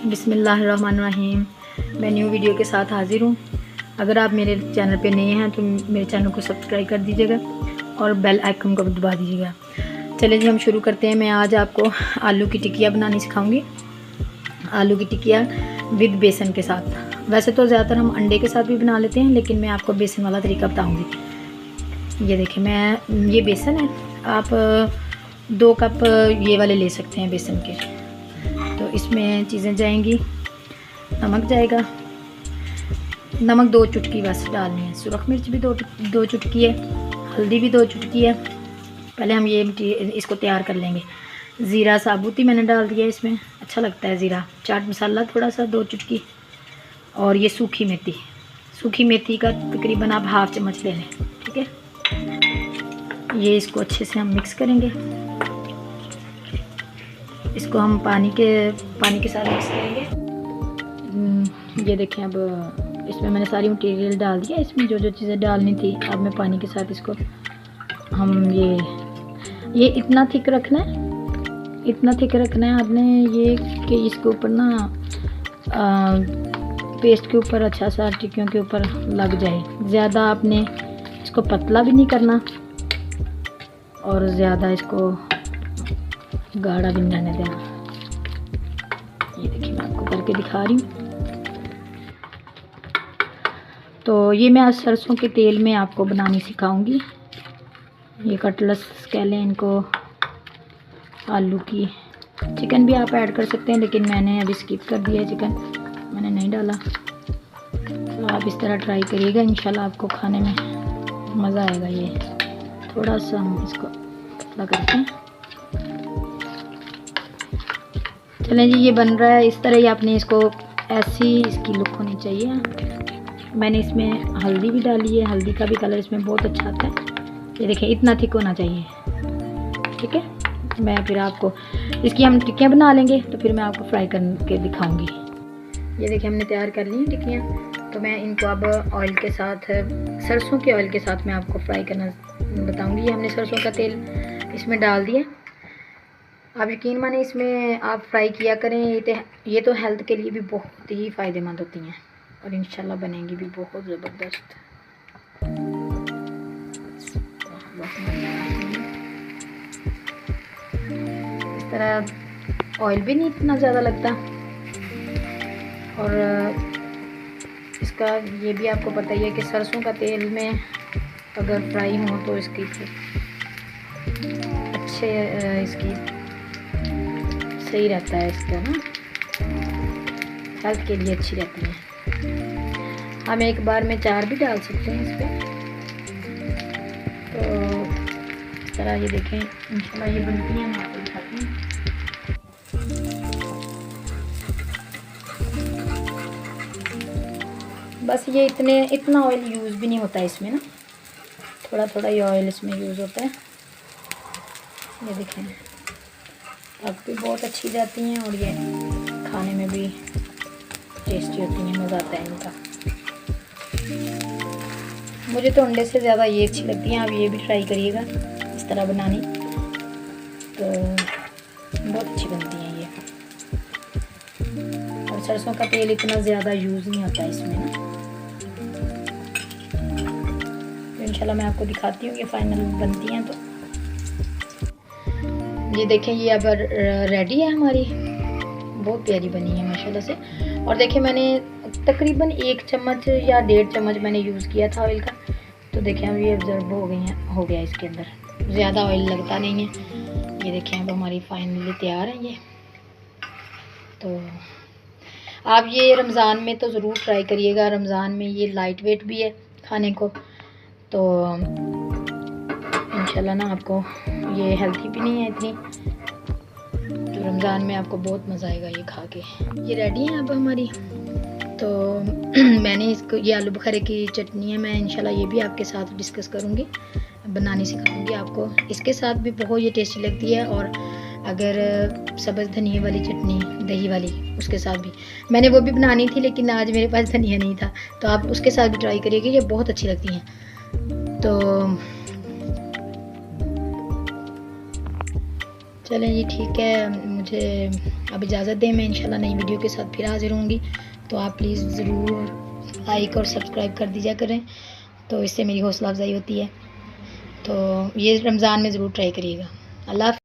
बिस्मिल्लाहिर्रहमानिर्रहीम। मैं new video के साथ हाज़िर हूँ। अगर आप मेरे चैनल पे नए हैं तो मेरे चैनल को सब्सक्राइब कर दीजिएगा और बेल आइकन को दबा दीजिएगा। चलिए जी, हम शुरू करते हैं। मैं आज आपको आलू की टिकिया बनानी सिखाऊंगी। आलू की टिकिया विद बेसन के साथ। वैसे तो ज़्यादातर हम अंडे के साथ भी बना लेते हैं, लेकिन मैं आपको बेसन वाला तरीका बताऊँगी। ये देखिए, ये बेसन है। आप 2 कप ये वाले ले सकते हैं बेसन के। तो इसमें चीज़ें जाएंगी। नमक जाएगा, नमक 2 चुटकी बस डालनी है। सुरख मिर्च भी 2 चुटकी है। हल्दी भी 2 चुटकी है। पहले हम इसको तैयार कर लेंगे। ज़ीरा साबुत ही मैंने डाल दिया इसमें, अच्छा लगता है ज़ीरा। चाट मसाला थोड़ा सा 2 चुटकी, और ये सूखी मेथी का तकरीबन आप ½ चम्मच ले लें, ठीक है। ये इसको अच्छे से हम मिक्स करेंगे। इसको हम पानी के साथ मिक्स करेंगे। ये देखें, अब इसमें मैंने सारी मटेरियल डाल दिया। इसमें जो चीज़ें डालनी थी, अब मैं पानी के साथ इसको हम ये इतना थिक रखना है, आपने ये कि इसके ऊपर ना पेस्ट के ऊपर अच्छा सा टिक्कियों के ऊपर लग जाए। ज़्यादा आपने इसको पतला भी नहीं करना और ज़्यादा इसको गाढ़ा भी नहीं रहने देना। ये देखिए, मैं आपको करके दिखा रही हूँ। तो ये मैं आज सरसों के तेल में आपको बनानी सिखाऊंगी। ये कटलेट्स कह लें इनको, आलू की। चिकन भी आप ऐड कर सकते हैं, लेकिन मैंने अभी स्किप कर दिया, चिकन मैंने नहीं डाला। तो आप इस तरह ट्राई करिएगा, इंशाल्लाह आपको खाने में मज़ा आएगा। ये थोड़ा सा हम इसको पतला करते हैं। चलें जी, ये बन रहा है इस तरह ही। आपने इसको ऐसी इसकी लुक होनी चाहिए। मैंने इसमें हल्दी भी डाली है, हल्दी का भी कलर इसमें बहुत अच्छा आता है। ये देखें, इतना थिक होना चाहिए, ठीक है। मैं फिर आपको इसकी हम टिक्कियाँ बना लेंगे, तो फिर मैं आपको फ्राई करके दिखाऊंगी। ये देखिए, हमने तैयार कर ली टिक्कियाँ। तो मैं इनको अब ऑयल के साथ, सरसों के ऑयल के साथ मैं आपको फ्राई करना बताऊंगी। ये हमने सरसों का तेल इसमें डाल दिया। आप यकीन माने, इसमें आप फ्राई किया करें। ये तो हेल्थ के लिए भी बहुत ही फ़ायदेमंद होती हैं, और इंशाल्लाह बनेंगी भी बहुत ज़बरदस्त। इस तरह ऑयल भी नहीं इतना ज़्यादा लगता, और इसका ये भी आपको पता ही है कि सरसों का तेल में अगर फ्राई हो तो इसकी सही रहता है। इसका ना हेल्थ के लिए अच्छी रहती है। हम एक बार में 4 भी डाल सकते हैं इस पर। तो इस तरह ये देखें, इंशाल्लाह ये बनती है। मैं आपको दिखाती हूँ। बस ये इतना ऑयल यूज़ भी नहीं होता है इसमें ना, थोड़ा ही ऑयल इसमें यूज़ होता है। ये देखें, पक भी बहुत अच्छी जाती हैं, और ये खाने में भी टेस्टी होती हैं, मज़ा आता है इनका। मुझे तो अंडे से ज़्यादा ये अच्छी लगती हैं। आप ये भी ट्राई करिएगा इस तरह बनानी, तो बहुत अच्छी बनती हैं ये। और सरसों का तेल इतना ज़्यादा यूज़ नहीं होता है इसमें ना। तो इंशाल्लाह मैं आपको दिखाती हूँ ये फाइनल बनती हैं। तो ये देखें, ये अब रेडी है हमारी। बहुत प्यारी बनी है माशाल्लाह से। और देखें, मैंने तकरीबन 1 चम्मच या 1.5 चम्मच मैंने यूज़ किया था ऑयल का। तो देखें, अब ये ऑब्जर्व हो गया इसके अंदर, ज़्यादा ऑयल लगता नहीं है। ये देखें, अब हमारी फाइनली तैयार है ये। तो आप ये रमज़ान में तो ज़रूर ट्राई करिएगा। रमज़ान में ये लाइट वेट भी है खाने को, तो इंशाल्लाह ना आपको ये हेल्थी भी नहीं है इतनी। तो रमज़ान में आपको बहुत मज़ा आएगा ये खा के। ये रेडी है अब हमारी। तो मैंने इसको, ये आलू बुखारे की चटनी है, मैं इंशाल्लाह ये भी आपके साथ डिस्कस करूँगी, बनानी सिखाऊंगी आपको। इसके साथ भी बहुत ये टेस्टी लगती है। और अगर सब्ज़ धनिया वाली चटनी, दही वाली, उसके साथ भी मैंने वो भी बनानी थी, लेकिन आज मेरे पास धनिया नहीं था। तो आप उसके साथ भी ट्राई करिएगा, ये बहुत अच्छी लगती हैं। तो चलें जी, ठीक है, मुझे अब इजाज़त दें। मैं इंशाल्लाह नई वीडियो के साथ फिर हाज़िर होंगी। तो आप प्लीज़ ज़रूर लाइक और सब्सक्राइब कर दीजिए करें, तो इससे मेरी हौसला अफजाई होती है। तो ये रमज़ान में ज़रूर ट्राई करिएगा। अल्लाह।